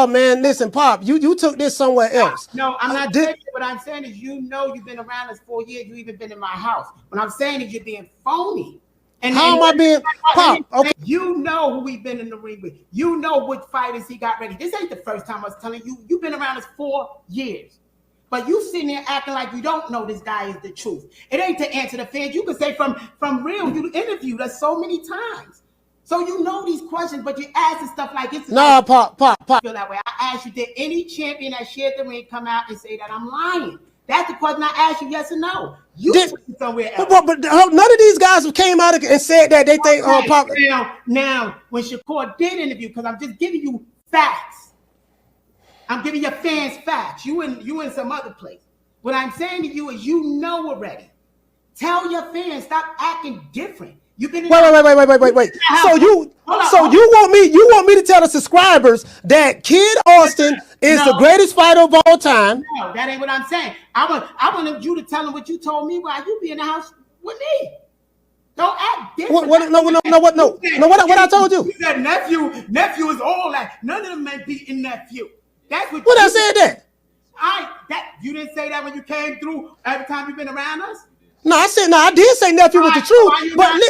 No, man, listen, Pop, you took this somewhere else. No, I'm not saying what I'm saying is you've been around us 4 years, you even been in my house. What I'm saying is you're being phony. And how am I being Pop? Okay. You know who we've been in the ring with. You know what fighters he got ready. This ain't the first time I was telling you. You've been around us 4 years. But you sitting there acting like you don't know this guy is the truth. It ain't to answer the fans. You can say from real, you interviewed us so many times. So you know these questions, but you asking stuff like it's no, Pop. Feel that way. I asked you, did any champion that shared the ring come out and say that I'm lying? That's the question I asked you, yes or no. You did somewhere else. But none of these guys came out and said that they think Pop. Now, when Shakur did interview, because I'm just giving you facts. I'm giving your fans facts. You in some other place. What I'm saying to you is you know already. Tell your fans, stop acting different. You've been wait. So you want me to tell the subscribers that Kid Austin is the greatest fighter of all time? No, that ain't what I'm saying. I want you to tell them what you told me while you be in the house with me. Don't act different. What I told you? You said nephew is all that. None of them may be in nephew. That's what I said that. You didn't say that when you came through every time you've been around us? No, I did say nephew was the truth. But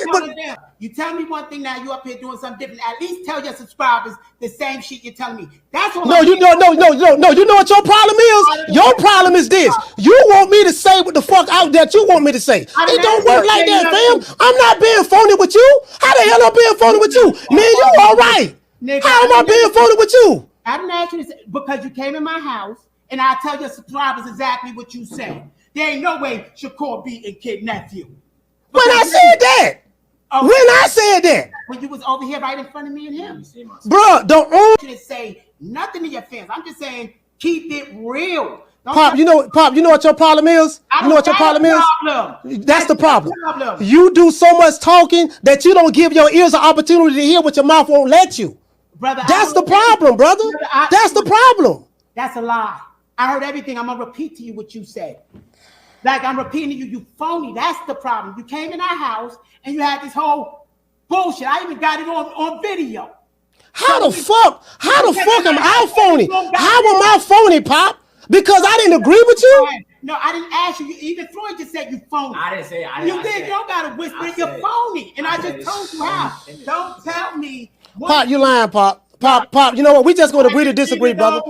you tell me one thing now, you up here doing something different. At least tell your subscribers the same shit you're telling me. That's what No, you know what your problem is? Your problem is this. You want me to say what the fuck out that you want me to say. It don't work like that, fam. I'm not being phony with you. How the hell I'm being phony with you? Man, you all right. How am I being phony with you? I didn't ask you to say, because you came in my house and I tell your subscribers exactly what you said. There ain't no way Shakur beating Kid nephew. When I said that. When I said that. When you was over here right in front of me and him. Bro, don't you say nothing to your fans. I'm just saying keep it real. Pop, you know what your problem is? You know what your problem is? That's the problem. You do so much talking that you don't give your ears an opportunity to hear what your mouth won't let you. Brother, that's the problem, brother. That's the problem. That's a lie. I heard everything. I'm gonna repeat to you what you said. Like I'm repeating to you, you phony. That's the problem. You came in our house and you had this whole bullshit. I even got it on video. How the fuck am I phony? How am I phony, Pop? Because I didn't agree with you? No, I didn't ask you. Even Floyd just said you phony. I didn't say it. You did. You don't gotta whisper. You're phony. And I just told you how. Don't tell me. Pop, you lying, Pop. Pop, you know what? We just going to agree to disagree, brother.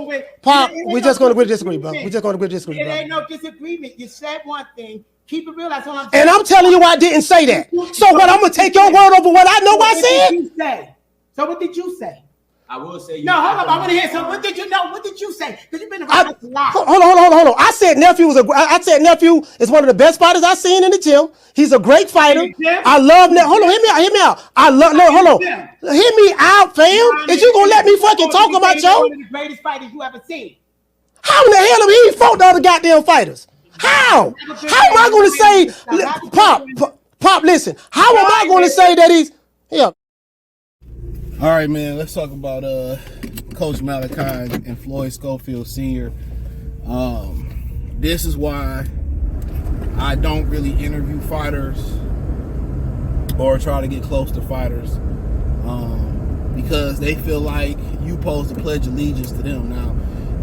Pop, we just going to agree to disagree, brother. We just going to agree to disagree, brother. It ain't no disagreement. You said one thing. Keep it real. That's all I'm saying. And I'm telling you I didn't say that. So what, I'm going to take your word over what I know I said? So what did you say? I will say. No, hold on. I want to hear. So what did you know? What did you say? Because you've been around a lot. Hold on. I said nephew is one of the best fighters I've seen in the gym. He's a great fighter. I love nephew. Hold on, hear me out. Hear me out, fam. Is you gonna let me fucking talk about you? One of the greatest fighters you ever seen. How in the hell have he fought the other goddamn fighters? How am I gonna say, Pop? Listen. How am I gonna say that he's All right, man, let's talk about Coach Malachi and Floyd Schofield Sr. This is why I don't really interview fighters or try to get close to fighters, because they feel like you supposed to pledge allegiance to them. Now,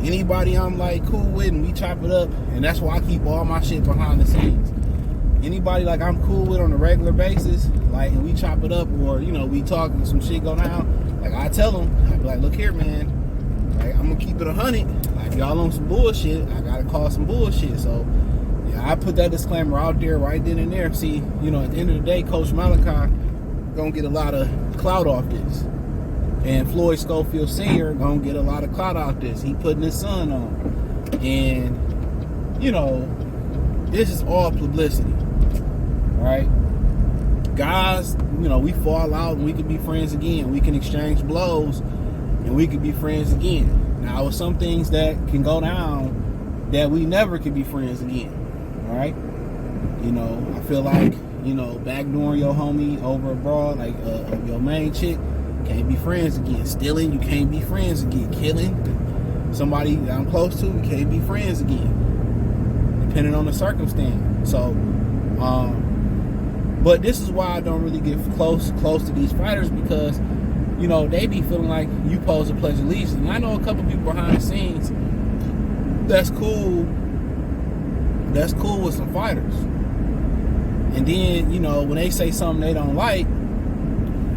anybody I'm like cool with and we chop it up, and that's why I keep all my shit behind the scenes. Anybody like I'm cool with on a regular basis, like we chop it up or we talk and some shit go down, like I tell them, I be like, look here, man, like I'm gonna keep it 100. Like y'all on some bullshit, I gotta call some bullshit. So yeah, I put that disclaimer out there right then and there. See, at the end of the day, Coach Malachi gonna get a lot of clout off this, and Floyd Schofield Sr. gonna get a lot of clout off this. He putting his son on, and this is all publicity. Right, guys, we fall out and we can be friends again. We can exchange blows and we can be friends again. Now, with some things that can go down that we never can be friends again. Right? I feel like, backdooring your homie over abroad, like your main chick, can't be friends again. Stealing, you can't be friends again. Killing somebody that I'm close to, you can't be friends again. Depending on the circumstance. So, but this is why I don't really get close to these fighters, because you know, they be feeling like you supposed to pledge allegiance. And I know a couple people behind the scenes that's cool with some fighters. And then, you know, when they say something they don't like,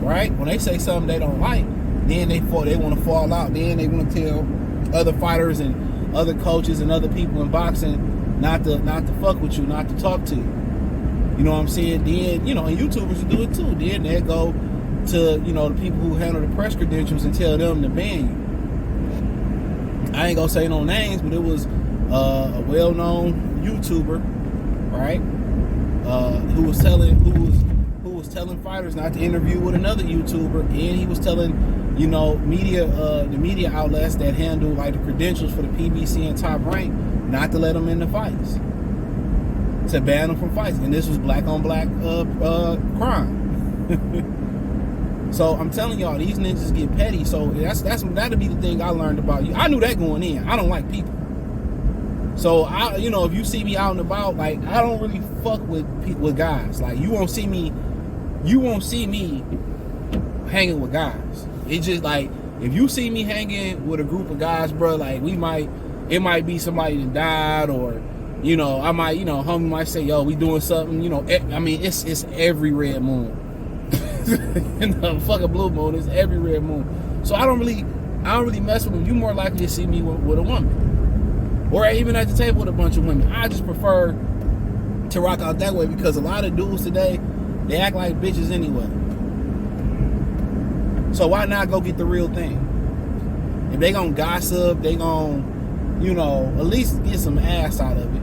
right? When they say something they don't like, then they want to fall out. Then they want to tell other fighters and other coaches and other people in boxing not to fuck with you, not to talk to you. You know what I'm saying? Then, you know, and YouTubers will do it too. Then they go to, you know, the people who handle the press credentials and tell them to ban you. I ain't gonna say no names, but it was a well-known YouTuber, right? Who was telling fighters not to interview with another YouTuber, and he was telling, you know, the media outlets that handle like the credentials for the PBC and Top Rank not to let them in the fights, to ban them from fights, and this was black on black crime. So I'm telling y'all, these ninjas get petty. So that'll be the thing I learned about you. I knew that going in. I don't like people. So you know, if you see me out and about, like, I don't really fuck with guys. Like, you won't see me hanging with guys. It's just like, if you see me hanging with a group of guys, bro, like, it might be somebody that died, or, you know, I might, you know, homie might say, yo, we doing something, you know. I mean, it's every red moon. In the fucking blue moon, it's every red moon. So I don't really mess with them. You more likely to see me with a woman, or even at the table with a bunch of women. I just prefer to rock out that way, because a lot of dudes today, they act like bitches anyway. So why not go get the real thing? If they gonna gossip, they gonna, you know, at least get some ass out of it.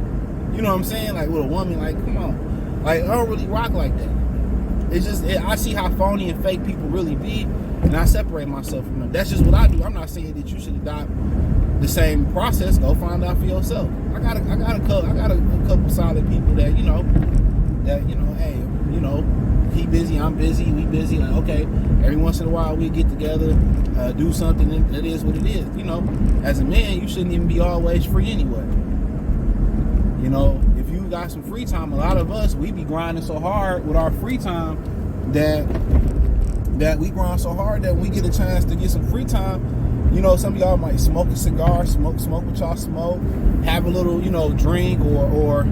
You know what I'm saying? Like, with a woman, like, come on. Like, I don't really rock like that. It's just, I see how phony and fake people really be, and I separate myself from them. That's just what I do. I'm not saying that you should adopt the same process. Go find out for yourself. I got a couple solid people that, you know, hey, you know, he busy, I'm busy, we busy. Like, okay, every once in a while we get together, do something, and it is what it is. You know, as a man, you shouldn't even be always free anyway. You know, if you got some free time, a lot of us, we be grinding so hard with our free time that we grind so hard that when we get a chance to get some free time, you know, some of y'all might smoke a cigar, smoke what y'all smoke, have a little, you know, drink, or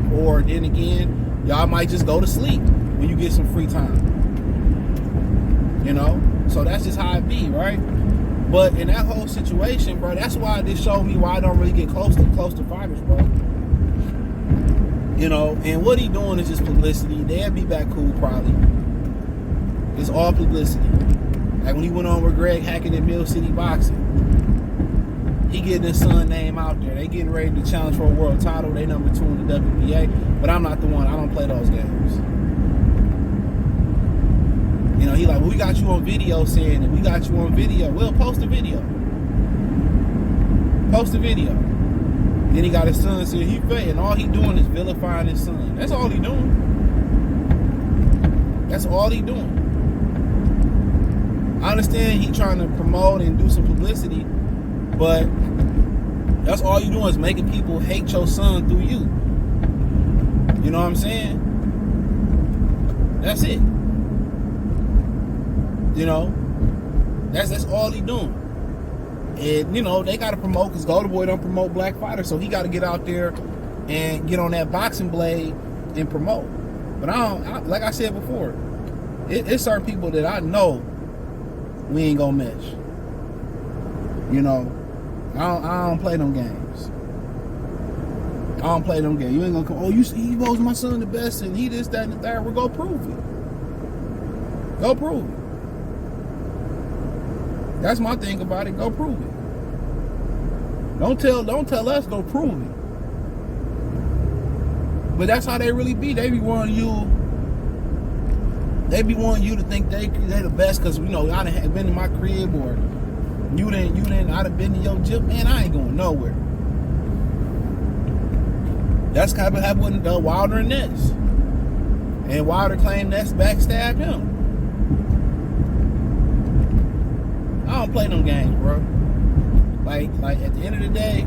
then again, y'all might just go to sleep when you get some free time. You know? So that's just how it be, right? But in that whole situation, bro, that's why this showed me why I don't really get close to fighters, bro. You know, and what he doing is just publicity. They'll be back cool probably. It's all publicity. Like when he went on with Greg Hackett at Mill City Boxing, he getting his son name out there. They getting ready to challenge for a world title. They number 2 in the WBA, but I'm not the one. I don't play those games. You know, he like, well, we got you on video saying that. We got you on video. Well, post a video. Post a video. Then he got his son saying he fake, and all he doing is vilifying his son. That's all he doing. That's all he doing. I understand he trying to promote and do some publicity, but that's all you doing is making people hate your son through you. You know what I'm saying? That's it. You know, that's all he doing. And, you know, they got to promote, because Golden Boy don't promote black fighters, so he got to get out there and get on that boxing blade and promote. But like I said before, it's certain people that I know we ain't gonna mesh. You know, I don't play them games. I don't play them games. You ain't gonna come, oh, you see, he votes my son the best, and he this, that, and the third. We're gonna prove it. Go prove it. That's my thing about it. Go prove it. Don't tell us, go prove it. But that's how they really be. They be wanting you to think they the best, because, you know, I done been in my crib, or you didn't I'd have been in your gym. Man, I ain't going nowhere. That's kind of happened with Wilder and Ness. And Wilder claimed Ness backstabbed him. I don't play them games, bro. Like at the end of the day,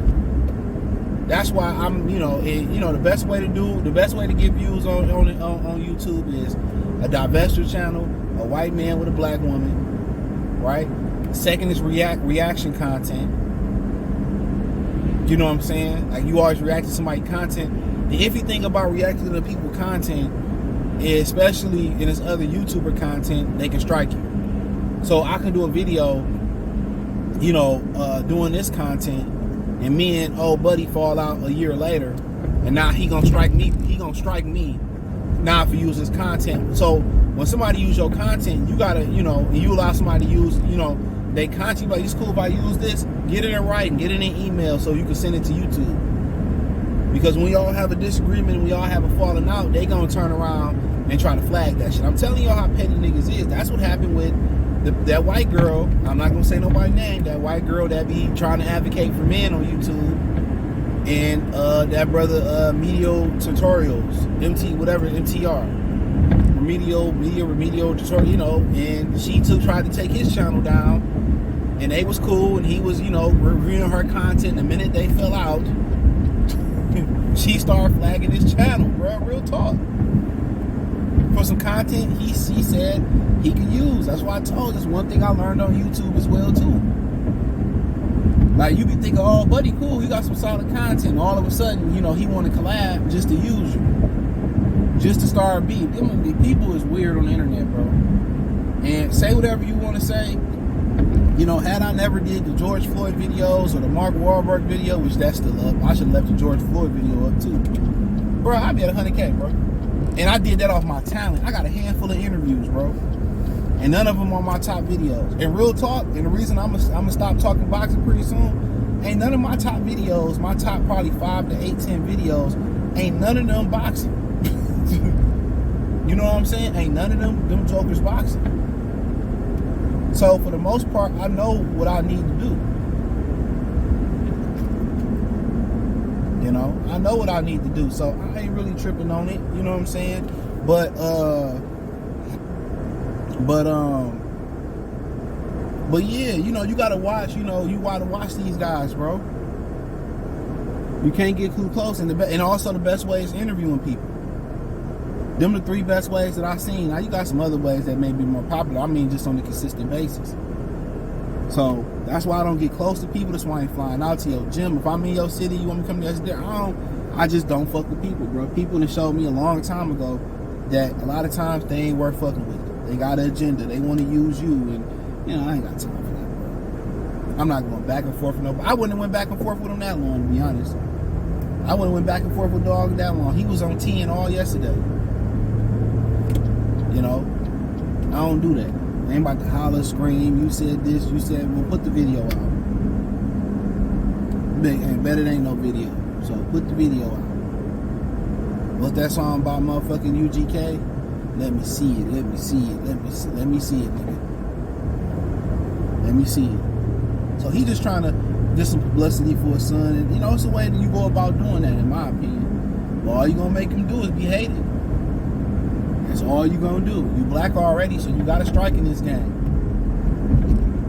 that's why I'm, the best way to get views on YouTube is a divestiture channel, a white man with a black woman, right? Second is reaction content. You know what I'm saying? Like, you always react to somebody's content. The iffy thing about reacting to people's content, especially in this other YouTuber content, they can strike you. So I can do a video, you know, doing this content, and me and old buddy fall out a year later, and now he gonna strike me. He gonna strike me now if you use his content. So when somebody use your content, you gotta, you know, and you allow somebody to use, you know, they content, like, it's cool if I use this, get it in writing, get it in email so you can send it to YouTube. Because when we all have a disagreement and we all have a falling out, they gonna turn around and try to flag that shit. I'm telling y'all how petty niggas is. That's what happened with that white girl. I'm not gonna say nobody's name. That white girl that be trying to advocate for men on YouTube, and that brother Remedial Tutorials, MTR, remedial tutorial, you know, and she too tried to take his channel down, and they was cool, and he was, you know, reviewing her content. The minute they fell out, she started flagging his channel, bro. Real talk. For some content he said he could use. That's why I told you, it's one thing I learned on YouTube as well too. Like, you be thinking, oh, buddy, cool, he got some solid content. All of a sudden, you know, he want to collab just to use you, just to start beef. People is weird on the internet, bro. And say whatever you want to say. You know, had I never did the George Floyd videos or the Mark Wahlberg video, which that's still up, I should have left the George Floyd video up too. Bro, I'd be at 100K, bro. And I did that off my talent. I got a handful of interviews, bro. And none of them are my top videos. And real talk, and the reason I'm gonna stop talking boxing pretty soon, ain't none of my top videos, my top probably 5 to 8, 10 videos, ain't none of them boxing. You know what I'm saying? Ain't none of them jokers boxing. So for the most part, I know what I need to do. You know, I know what I need to do. So I ain't really tripping on it. You know what I'm saying? But yeah, you know, you gotta watch. You know, you gotta watch these guys, bro. You can't get too close, and also the best way is interviewing people. Them the 3 best ways that I've seen. Now you got some other ways that may be more popular. I mean, just on a consistent basis. So that's why I don't get close to people. That's why I ain't flying out to your gym. If I'm in your city, you want me to come there? I just don't fuck with people, bro. People that showed me a long time ago that a lot of times they ain't worth fucking with. They got an agenda. They want to use you, and you know, I ain't got time for that, bro. I'm not going back and forth with nobody. I wouldn't have went back and forth with him that long, to be honest. I wouldn't have went back and forth with Dog that long. He was on 10 all yesterday. You know, I don't do that. I ain't about to holler, scream, you said this, you said, well, put the video out. Bet it ain't no video. So put the video out. What's that song about motherfucking UGK? Let me see it, let me see it, let me see it, nigga. Let me see it. So he just trying to get some publicity for his son, and you know, it's the way that you go about doing that, in my opinion. But all you gonna make him do is be hated. That's all you gonna do. You black already, so you gotta strike in this game.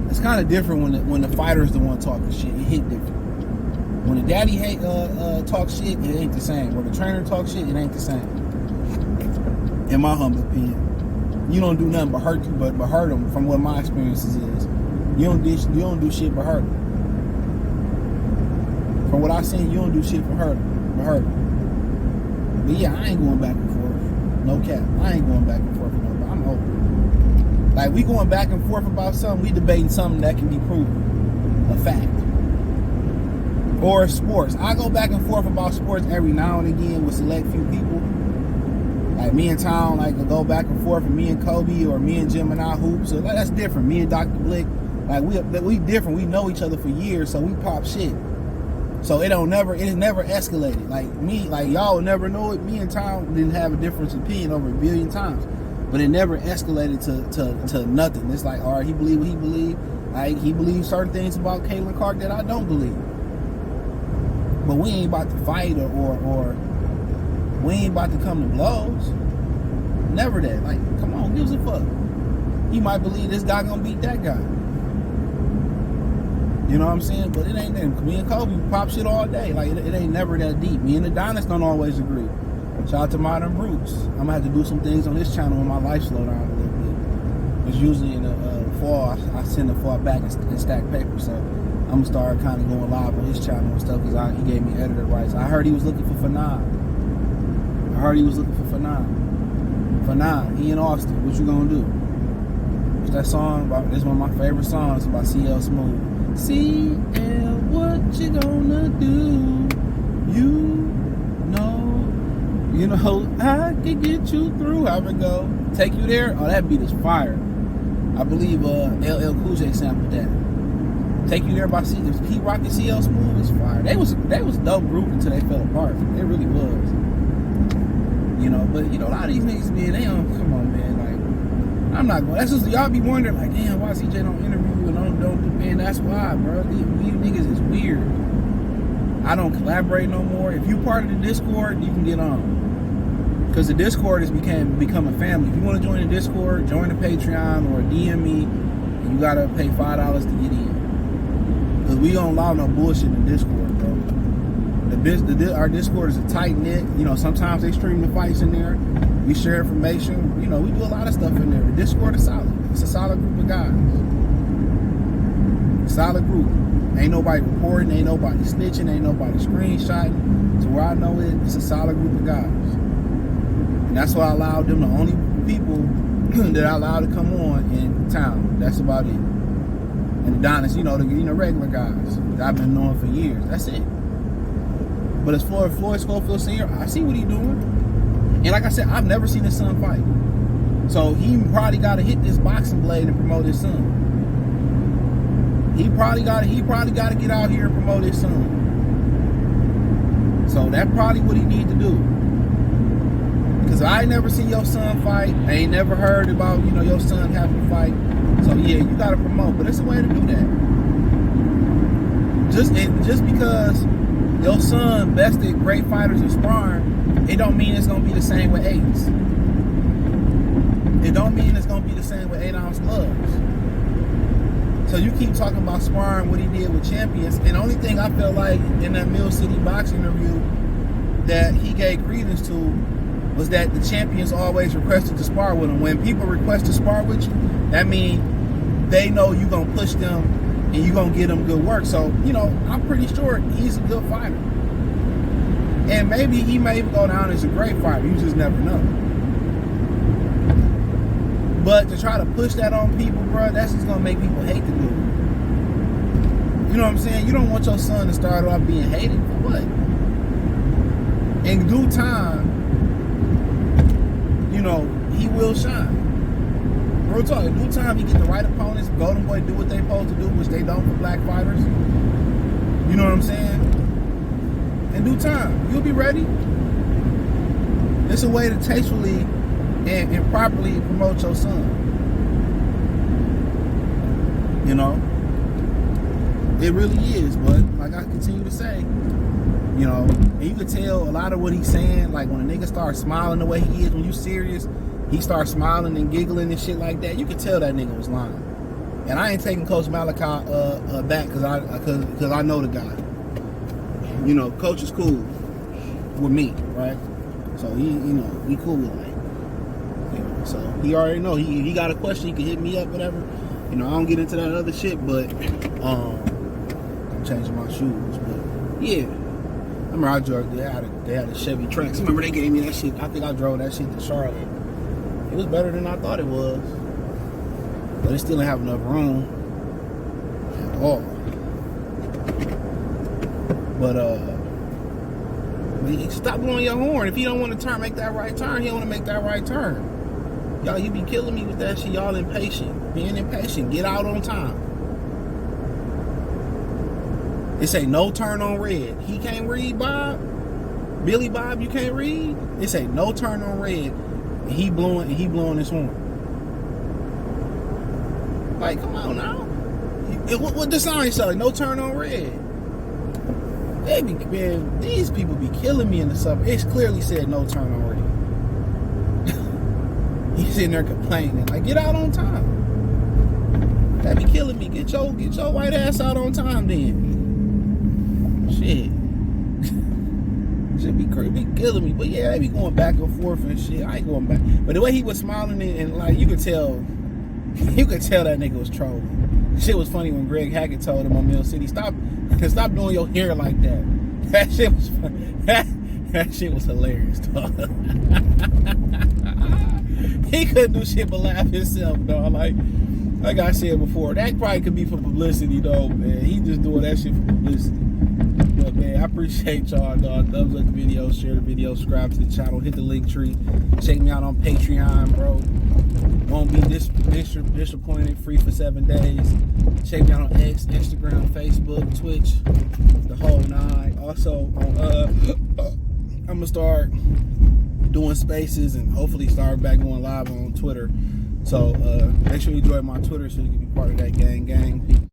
It's kind of different when the fighter is the one talking shit. It hit different. When the daddy talk shit, it ain't the same. When the trainer talk shit, it ain't the same. In my humble opinion, you don't do nothing but hurt you, but hurt them. From what my experiences is, you don't do shit but hurt them. From what I seen, you don't do shit but hurt them. But yeah, I ain't going back and forth. No cap. I ain't going back and forth with nobody. I'm open. Like, we going back and forth about something, we debating something that can be proven. A fact. Or sports. I go back and forth about sports every now and again with select few people. Like me and Tom, like, to go back and forth, and me and Kobe, or me and Jim and I hoop. So that's different. Me and Dr. Blick, like, we different. We know each other for years, so we pop shit. So it never escalated. Like me, like y'all would never know it. Me and Tom didn't have a difference of opinion over a billion times, but it never escalated to nothing. It's like, all right, he believed what he believed. Like, he believes certain things about Caitlin Clark that I don't believe. But we ain't about to fight or we ain't about to come to blows. Never that. Like, come on, gives a fuck. He might believe this guy gonna beat that guy. You know what I'm saying? But it ain't that. Me and Kobe pop shit all day. Like, it ain't never that deep. Me and Adonis don't always agree. Shout out to Modern Brutes. I'm gonna have to do some things on this channel when my life slow down a little bit. It's usually in the fall, I send to fall back and stack paper. So I'm gonna start kind of going live on his channel and stuff because he gave me editor rights. I heard he was looking for Fanon. Fanon, he in Austin. What you gonna do? What's that song about? It's one of my favorite songs about CL Smooth. CL, what you gonna do? You know, I can get you through. How it go? Take you there? Oh, that beat is fire. I believe LL Cool J sampled that. Take You There by Pete Rock and CL Smooth is fire. They was a dope group until they fell apart. They really was. You know, but you know, a lot of these niggas, man, they don't, come on, man, like, I'm not going, that's just, y'all be wondering, like, damn, why CJ don't interview and don't do, man, that's why, bro. You niggas is weird. I don't collaborate no more. If you part of the Discord, you can get on. Because the Discord has become a family. If you want to join the Discord, join the Patreon or DM me, and you gotta pay $5 to get in. Because we don't allow no bullshit in the Discord, bro. Our Discord is a tight knit. You know, sometimes they stream the fights in there. We share information. You know, we do a lot of stuff in there. The Discord is solid. It's a solid group of guys. Solid group. Ain't nobody reporting. Ain't nobody snitching. Ain't nobody screenshotting. So where I know it, it's a solid group of guys. And that's why I allowed them, the only people that I allowed to come on in town. That's about it. And the Donis, you know, the regular guys that I've been knowing for years. That's it. But as Floyd Schofield Sr., I see what he's doing. And like I said, I've never seen his son fight. So he probably got to hit this boxing blade and promote his son. He probably got to get out here and promote his son. So that's probably what he need to do. Because I ain't never seen your son fight. I ain't never heard about, you know, your son having to fight. So yeah, you got to promote. But it's a way to do that. Just because your son bested great fighters in sparring, it don't mean it's gonna be the same with eights. It don't mean it's gonna be the same with 8-ounce gloves. So you keep talking about sparring, what he did with champions, and the only thing I felt like in that Mill City boxing interview that he gave credence to was that the champions always requested to spar with him. When people request to spar with you, that means they know you're gonna push them and you're going to get him good work. So, you know, I'm pretty sure he's a good fighter. And maybe he may go down as a great fighter. You just never know. But to try to push that on people, bro, that's just going to make people hate the dude. You know what I'm saying? You don't want your son to start off being hated for what? In due time, you know, he will shine. Real talk, in due time, you get the right opponents, Golden Boy do what they supposed to do, which they don't for black fighters. You know what I'm saying? In due time, you'll be ready. It's a way to tastefully and properly promote your son. You know? It really is, but like I continue to say, you know, and you can tell a lot of what he's saying, like when a nigga starts smiling the way he is, when you serious, he starts smiling and giggling and shit like that. You could tell that nigga was lying. And I ain't taking Coach Malachi back because I know the guy. You know, Coach is cool with me, right? So he, you know, we cool with him. You know, so he already know. He got a question, he can hit me up, whatever. You know, I don't get into that other shit, but I'm changing my shoes. But yeah, I remember I drove. They had a Chevy Trax. Remember they gave me that shit. I think I drove that shit to Charlotte. It was better than I thought it was. But it still didn't have enough room at all. But stop blowing your horn. If he don't want to make that right turn, he don't want to make that right turn. Y'all, you be killing me with that shit. Y'all impatient. Being impatient. Get out on time. It say no turn on red. He can't read, Bob. Billy Bob, you can't read? It say no turn on red. He blowing his horn. Like, come on now. What the sign say? No turn on red. Man, these people be killing me in the summer. It's clearly said no turn on red. He's in there complaining. Like, get out on time. That be killing me. Get your white ass out on time then. Shit. Should be killing me. But yeah, they be going back and forth and shit. I ain't going back. But the way he was smiling and like you could tell You could tell that nigga was trolling. Shit was funny when Greg Hackett told him on Mill City, stop doing your hair like that. That shit was funny. That shit was hilarious, dog. He couldn't do shit but laugh himself, dog. Like I said before, that probably could be for publicity, though, man. He just doing that shit for publicity. But, man, I appreciate y'all, dog. Thumbs up the video, share the video, subscribe to the channel, hit the link tree. Check me out on Patreon, bro. Won't be disappointed, free for 7 days. Check me out on X, Instagram, Facebook, Twitch, the whole nine. Also, I'm going to start doing spaces and hopefully start back going live on Twitter. So make sure you join my Twitter so you can be part of that gang. Peace.